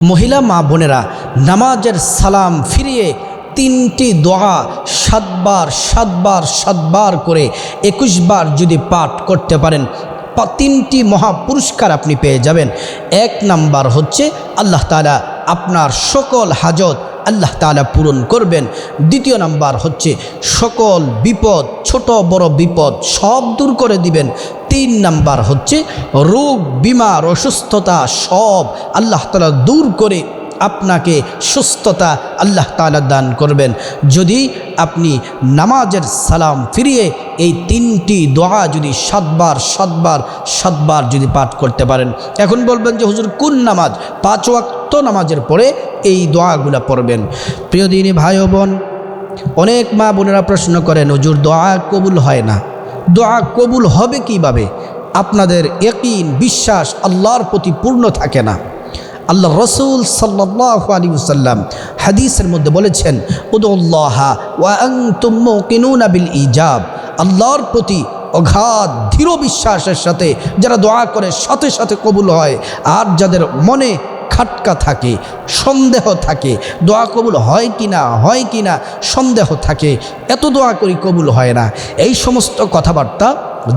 মহিলা মা বোনেরা নামাজের সালাম ফিরিয়ে তিনটি দোয়া 7 বার করে 21 বার যদি পাঠ করতে পারেন তিনটি মহা পুরস্কার আপনি পেয়ে যাবেন। এক নাম্বার হচ্ছে আল্লাহ তাআলা আপনার সকল হাজত আল্লাহ তাআলা পূরণ করবেন। দ্বিতীয় নাম্বার হচ্ছে সকল বিপদ ছোট বড় বিপদ সব দূর করে দিবেন। 3 নাম্বার হচ্ছে রোগ বিমার অসুস্থতা সব আল্লাহ তাআলা দূর করে আপনাকে সুস্থতা আল্লাহ তাআলা দান করবেন যদি আপনি নামাজের সালাম ফিরিয়ে এই তিনটি দোয়া যদি 7 বার যদি পাঠ করতে পারেন। এখন বলবেন যে হুজুর কোন নামাজ? 5 ওয়াক্ত নামাজের পরে এই দোয়াগুলো পড়বেন। প্রিয় দিনী ভাই ও বোন, অনেক মা বোনেরা প্রশ্ন করেন হুজুর দোয়া কবুল হয় না, দোয়া কবুল হবে কিভাবে? আপনাদের ইয়াকিন বিশ্বাস আল্লাহর প্রতি পূর্ণ থাকে না। আল্লাহ রসুল সাল্লাল্লাহু আলাইহি ওয়াসাল্লাম হাদিসের মধ্যে বলেছেন উদুল্লাহা ওয়া আনতুম মুকিনুনা বিল ইজাব, আল্লাহর প্রতি অগাধ দৃঢ় বিশ্বাসের সাথে যারা দোয়া করে সাথে সাথে কবুল হয়। আর যাদের মনে খাটকা থাকে সন্দেহ থাকে দোয়া কবুল হয় কি না সন্দেহ থাকে, এত দোয়া করি কবুল হয় না, এই সমস্ত কথাবার্তা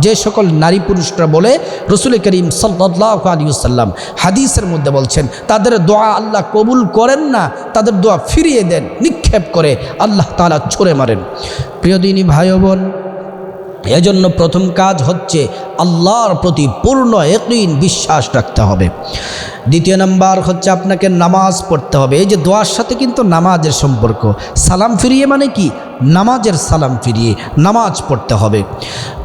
যে সকল নারী পুরুষরা বলে রসুল করিম সাল্লাল্লাহু আলাইহি ওয়াসাল্লাম হাদিসের মধ্যে বলছেন তাদের দোয়া আল্লাহ কবুল করেন না, তাদের দোয়া ফিরিয়ে দেন, নিক্ষেপ করে আল্লাহ তাআলা ছুঁড়ে মারেন। প্রিয় দিনী ভাই ও বোন, এজন্য প্রথম কাজ হচ্ছে আল্লাহর প্রতি পূর্ণ ইয়াকিন বিশ্বাস রাখতে হবে। দ্বিতীয় নাম্বার হচ্ছে আপনাকে নামাজ পড়তে হবে। এই যে দোয়ার সাথে কিন্তু নামাজের সম্পর্ক। সালাম ফিরিয়ে মানে কি? নামাজের সালাম ফিরিয়ে নামাজ পড়তে হবে।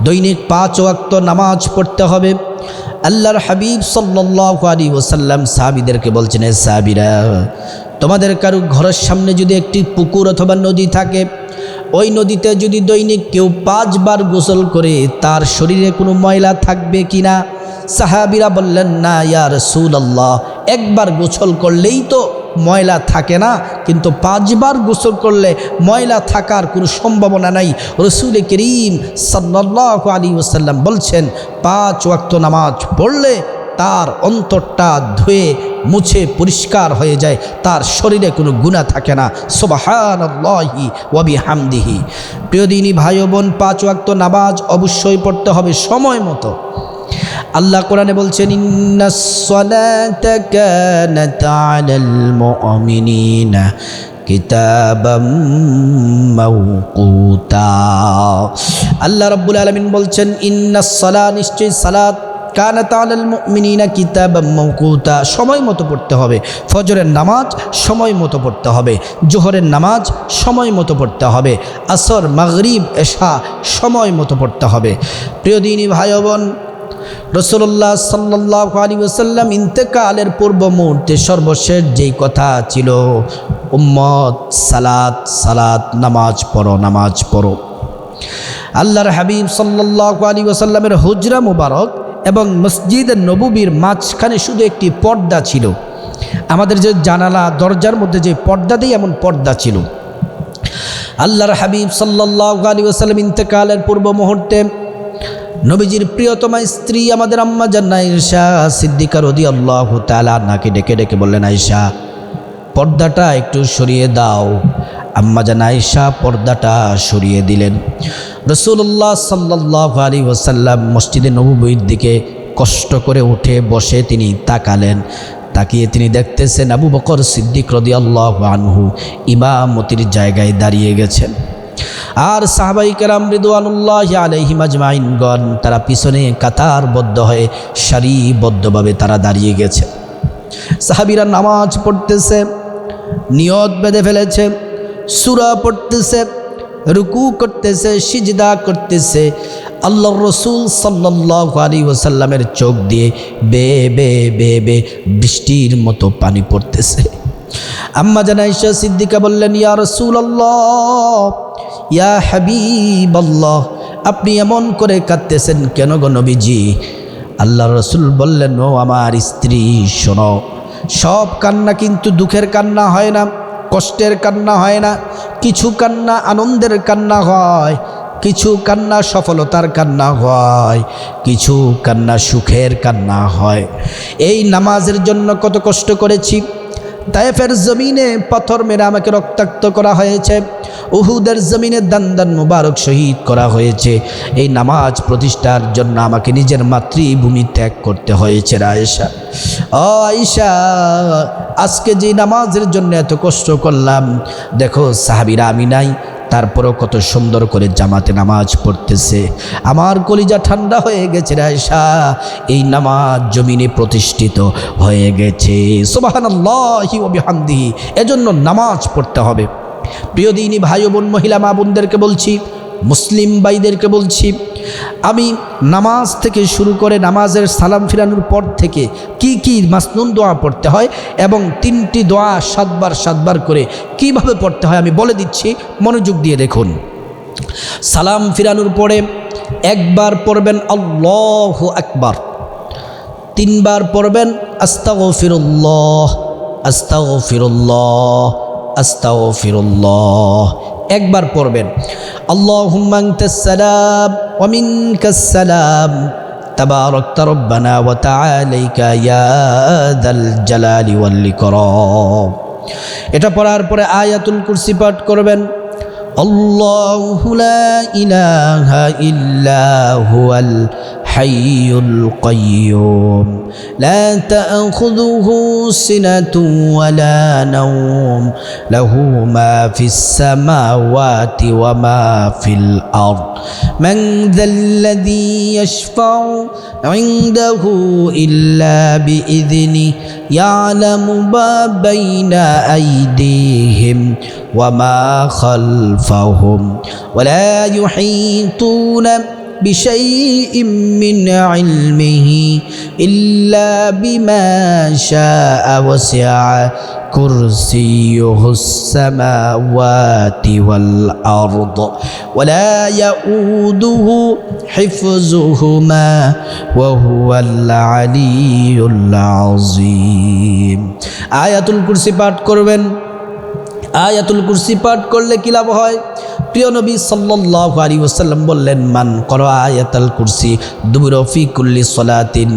দৈনিক 5 ওয়াক্ত নামাজ পড়তে হবে। আল্লাহর হাবিব সাল্লাল্লাহু আলাইহি ওয়াসাল্লাম সাহাবীদেরকে বলছেন, হে সাহাবীরা, তোমাদের কারো ঘরের সামনে যদি একটি পুকুর অথবা নদী থাকে, ওই নদীতে যদি দৈনিক কেউ 5 বার গোসল করে তার শরীরে কোনো ময়লা থাকবে কিনা? সাহাবীরা বললেন, না ইয়া রাসূলুল্লাহ, একবার গোসল করলেই তো ময়লা থাকে না, কিন্তু 5 বার গোসল করলে ময়লা থাকার কোনো সম্ভাবনা নাই। রাসূল করিম সাল্লাল্লাহু আলাইহি ওয়াসাল্লাম বলছেন 5 ওয়াক্ত নামাজ পড়লে তার অন্তরটা ধুয়ে মুছে পরিষ্কার হয়ে যায়, তার শরীরে কোনো গুনাহ থাকে না। সুবহানাল্লাহি ওয়া বিহামদিহি। প্রিয় দিনী ভাই ও বোন, 5 ওয়াক্ত নামাজ অবশ্যই পড়তে হবে সময় মতো। আল্লাহ কোরআনে বলছেন, ইন্নাস সালাতা কানাত আলাল মুমিনিনা কিতাবাম মাওকুতা। আল্লাহ রাব্বুল আলামিন বলছেন, ইন্নাস সালাত, নিশ্চয়ই সালাত, কানাত আলাল মুমিনিনা কিতাবাম মাওকুতা, সময় মতো পড়তে হবে। ফজরের নামাজ সময় মতো পড়তে হবে, জোহরের নামাজ সময় মতো পড়তে হবে, আসর মাগরিব এশা সময় মতো পড়তে হবে। প্রিয় দিনী ভাই বোন, রাসূলুল্লাহ সাল্লাল্লাহু আলাইহি ওয়াসাল্লাম ইন্তেকালের পূর্ব মুহূর্তে সর্বশেষ যেই কথা ছিল, উম্মত সালাত সালাত, নামাজ পড়ো নামাজ পড়ো। আল্লাহর হাবিব সাল্লাল্লাহু আলাইহি ওয়াসাল্লামের হুজরা মুবারক এবং মসজিদে নববীর মাঝখানে শুধু একটি পর্দা ছিল। আমাদের যে জানালা দরজার মধ্যে যে পর্দা দেয় এমন পর্দা ছিল। আল্লাহর হাবিব সাল্লাল্লাহু আলাইহি ওয়াসাল্লাম ইন্তেকালের পূর্ব মুহূর্তে নবীজির প্রিয়তমা স্ত্রী আমাদের আম্মা জান আয়েশা সিদ্দিকা রাদিয়াল্লাহু তাআলা আনহাকে ডেকে ডেকে বললেন, আয়েশা, পর্দাটা একটু সরিয়ে দাও। আম্মা জান আয়েশা পর্দাটা সরিয়ে দিলেন। রাসূলুল্লাহ সাল্লাল্লাহু আলাইহি ওয়াসাল্লাম মসজিদে নববীর দিকে কষ্ট করে উঠে বসে তিনি তাকালেন। তাকিয়ে তিনি দেখতেছেন আবু বকর সিদ্দিক রাদিয়াল্লাহু আনহু ইমামতির জায়গায় দাঁড়িয়ে গেছেন, আর সাহাবাই কেরাম রিদওয়ানুল্লাহি আলাইহিম আজমাইনগণ তারা পিছনে কাতারবদ্ধ হয়ে সারিবদ্ধভাবে তারা দাঁড়িয়ে গেছে। সাহাবীরা নামাজ পড়তেছে, নিয়ত বেঁধে ফেলেছে, সূরা পড়তেছে, রুকু করতেছে, সিজদা করতেছে। আল্লাহর রাসূল সাল্লাল্লাহু আলাইহি ওয়াসাল্লামের চোখ দিয়ে বে বে বে বে বৃষ্টির মতো পানি পড়তেছে। আম্মা জান আয়েশা সিদ্দিকা বললেন, ইয়া রাসূলুল্লাহ, ইয়া হাবিবাল্লাহ, আপনি এমন করে কাঁদতেছেন কেন গো নবীজি? আল্লাহর রাসূল বললেন, ও আমার স্ত্রী, শোনো, সব কান্না কিন্তু দুঃখের কান্না হয় না, কষ্টের কান্না হয় না। কিছু কান্না আনন্দের কান্না হয়, কিছু কান্না সফলতার কান্না হয়, কিছু কান্না সুখের কান্না হয়। এই নামাজের জন্য কত কষ্ট করেছি, তায়েফের জমিনে পাথর মেরে আমাকে রক্তাক্ত করা হয়েছে, উহুদের জমিনে দান দান মুবারক শহীদ করা হয়েছে। এই নামাজ প্রতিষ্ঠার জন্য আমাকে নিজের মাতৃভূমি ত্যাগ করতে হয়েছে। আয়েশা, ও আয়েশা, আজকে যে নামাজের জন্য এত কষ্ট করলাম, দেখো সাহাবীরা আমি নাই, তারপরও কত সুন্দর করে জামাতে নামাজ পড়তেছে। আমার কলিজা ঠান্ডা হয়ে গেছে আয়েশা, এই নামাজ জমিনে প্রতিষ্ঠিত হয়ে গেছে। সুবহানাল্লাহি ওয়া বিহামদিহি। এজন্য নামাজ পড়তে হবে। প্রিয় দিনী ভাই ও বোন, মহিলা মা বোনদেরকে বলছি, মুসলিম ভাইদেরকে বলছি, আমি নামাজ থেকে শুরু করে নামাজের সালাম ফিরানোর পর থেকে কি কি মাসনুন দোয়া পড়তে হয় এবং 3টি দোয়া 7বার করে কিভাবে পড়তে হয় আমি বলে দিচ্ছি, মনোযোগ দিয়ে দেখুন। সালাম ফিরানোর পরে একবার পড়বেন আল্লাহু আকবার, 3বার পড়বেন আস্তাগফিরুল্লাহ আস্তাগফিরুল্লাহ আস্তাগফিরুল্লাহ, একবার পড়বেন আল্লাহুম্মা আনতাস সালাম ওয়া মিনকাস সালাম তাবারাকতা রব্বানা ওয়া তাআলাইকা ইয়া যাল জালালি ওয়াল ইকরাম। এটা পড়ার পরে আয়াতুল কুরসি পাঠ করবেন। আল্লাহু লা ইলাহা ইল্লা হুয়াল হাইয়ুল কাইয়্যুম লা তা'খুযুহু সিনাতুন ওয়া লা নাওম লাহু মা ফিস সামাওয়াতি ওয়া মা ফিল আরদ মান যাল্লাযী ইয়াশফা'ু 'ইনদাহু ইল্লা বিইذনিহি ইয়ালামু মা বাইনা আইদিহিম ওয়া মা খালফাহুম ওয়া লা ইউহীতুনা بشيء من علمه إلا بما شاء وسع كرسيه السماوات والأرض ولا يؤوده حفظهما وهو العلي العظيم। আয়াতুল কুরসি পাঠ করবেন। আয়াতুল কুরসি পাঠ করলে কি লাভ হয়? প্রিয় নবী সাল্লাল্লাহু আলাইহি ওয়াসাল্লাম বললেন, মান করা আয়াতুল কুরসি দুবুরা ফি কুল্লি সালাতিন।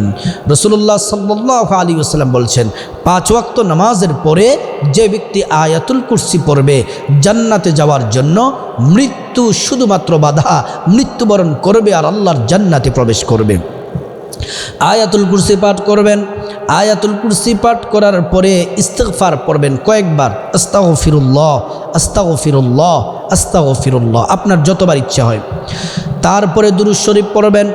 রাসূলুল্লাহ সাল্লাল্লাহু আলাইহি ওয়াসাল্লাম বলছেন, 5 ওয়াক্ত নামাজের পরে যে ব্যক্তি আয়াতুল কুরসি পড়বে, জান্নাতে যাওয়ার জন্য মৃত্যু শুধুমাত্র বাধা, মৃত্যুবরণ করবে আর আল্লাহর জান্নাতে প্রবেশ করবে। আয়াতুল কুরসি পাঠ করবেন। আয়াতুল কুরসি পাঠ করার পরে ইস্তিগফার পড়বেন কয়েকবার, আস্তাগফিরুল্লাহ আস্তাগফিরুল্লাহ আস্তাগফিরুল্লাহ, আপনার যতবার ইচ্ছা হয়। তারপরে দুরূদ শরীফ পড়বেন,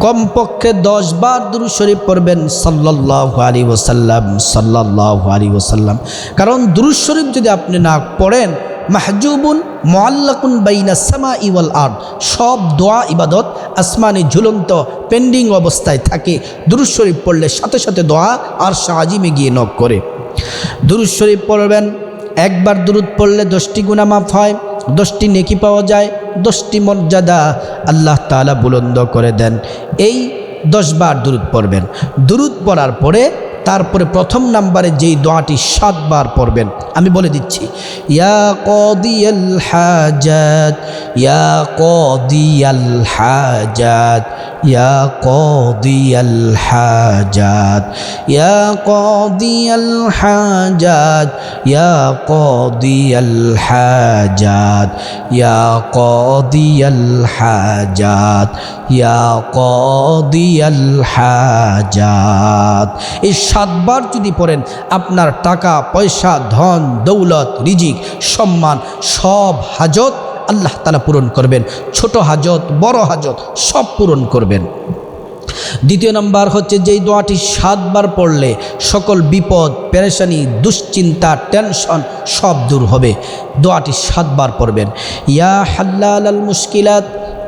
কমপক্ষে 10 বার দুরূদ শরীফ পড়বেন সাল্লাল্লাহু আলাইহি ওয়াসাল্লাম সাল্লাল্লাহু আলাইহি ওয়াসাল্লাম। কারণ দুরূদ শরীফ যদি আপনি না পড়েন, মাহজুবুন মুআল্লাকুন বাইনা সামাই ওয়াল আরদ, সব দোয়া ইবাদত আসমানে ঝুলন্ত পেন্ডিং অবস্থায় থাকে। দুরূদ শরীফ পড়লে সাথে সাথে দোয়া আর আজিমে গিয়ে নক করে। দুরূদ শরীফ পড়বেন, একবার দুরূদ পড়লে 10টি গুনাহ মাফ হয়, 10টি নেকি পাওয়া যায়, 10টি মর্যাদা আল্লাহ তাআলা বুলন্দ করে দেন। এই 10 বার দুরূদ পড়বেন। দুরূদ পড়ার পরে তারপরে প্রথম নাম্বারে যেই দোয়াটি 7 বার পড়বেন, আমি বলে দিচ্ছি, ইয়া কাদিয়াল হাজাত ইয়া কাদিয়াল হাজাত ইয়া কাদিয়াল হাজাত ইয়া কাদিয়াল হাজাত ইয়া কাদিয়াল হাজাত ইয়া কাদিয়াল হাজাত ইয়া কাদিয়াল হাজাত। এই 7 বার যদি পড়েন, আপনার টাকা পয়সা ধন দৌলত রিজিক সম্মান সব হাজত আল্লাহ তাআলা পূরণ করবেন। ছোট হাজত বড় হাজত সব পূরণ করবেন। দ্বিতীয় নাম্বার হচ্ছে, যেই দোয়াটি 7 বার পড়লে সকল বিপদ পেরেশানি দুশ্চিন্তা টেনশন সব দূর হবে। দোয়াটি 7 বার পড়বেন। ইয়া হাল্লালাল মুশকিলাত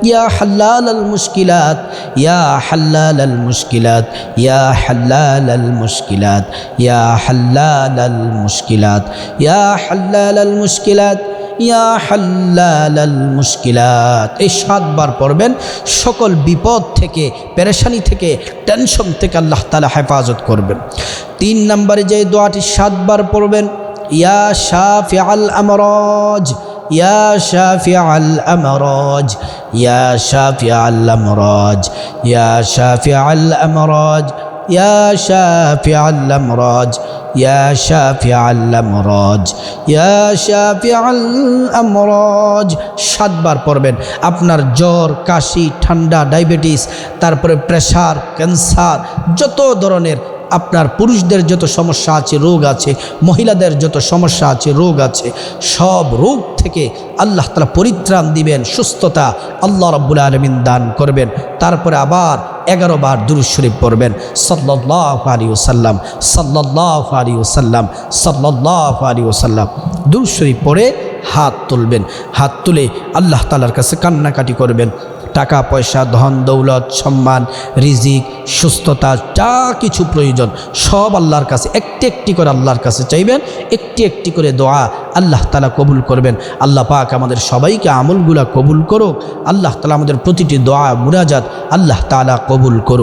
ইয়া হাল্লালাল মুশকিলাত ইয়া হাল্লালাল মুশকিলাত ইয়া হাল্লালাল মুশকিলাত ইয়া হাল্লালাল মুশকিলাত ইয়া হাল্লালাল মুশকিলাত ইয়া হাল্লালাল মুশকিলাত। এই 7 বার পড়বেন। সকল বিপদ থেকে পেরেশানি থেকে টেনশন থেকে আল্লাহ তাআলা হেফাজত করবেন। 3 নম্বরে যে দোয়াটি 7 বার পড়বেন, ইয়া শাফিআল আমরাজ ইয়া শাফিআল আমরাজ ইয়া শাফিআল আমরাজ ইয়া শাফিআল আমরাজ ইয়া শাফিআল আমরাজ ইয়া শাফিআল আমরাজ, ইয়া শাফিআল আমরাজ 7 বার পড়বেন। আপনার জ্বর, কাশি, ঠান্ডা, ডায়াবেটিস, তারপরে প্রেশার, ক্যান্সার, যত ধরনের আপনার পুরুষদের যত সমস্যা আছে, রোগ আছে, মহিলাদের যত সমস্যা আছে, রোগ আছে, সব রোগ থেকে আল্লাহ তাআলা পরিত্রাণ দিবেন, সুস্থতা আল্লাহ রাব্বুল আলামিন দান করবেন। তারপরে আবার 11 বার দুরূদ শরীফ পড়বেন, সাল্লাল্লাহু আলাইহি ওয়াসাল্লাম, সাল্লাল্লাহু আলাইহি ওয়াসাল্লাম, সাল্লাল্লাহু আলাইহি ওয়াসাল্লাম। দুরূদ শরীফ পড়ে হাত তুলবেন। হাত তুলে আল্লাহ তাআলার কাছে কান্নাকাটি করবেন। টাকা পয়সা, ধন দৌলত, সম্মান, রিজিক, সুস্থতা, যা কিছু প্রয়োজন সব আল্লাহর কাছে একটি একটি করে আল্লাহর কাছে চাইবেন। একটি একটি করে দোয়া আল্লাহ তাআলা কবুল করবেন। আল্লাহ পাক আমাদের সবাইকে আমলগুলা কবুল করুক। আল্লাহ তাআলা আমাদের প্রতিটি দোয়া মুনাজাত আল্লাহ তাআলা কবুল করুন।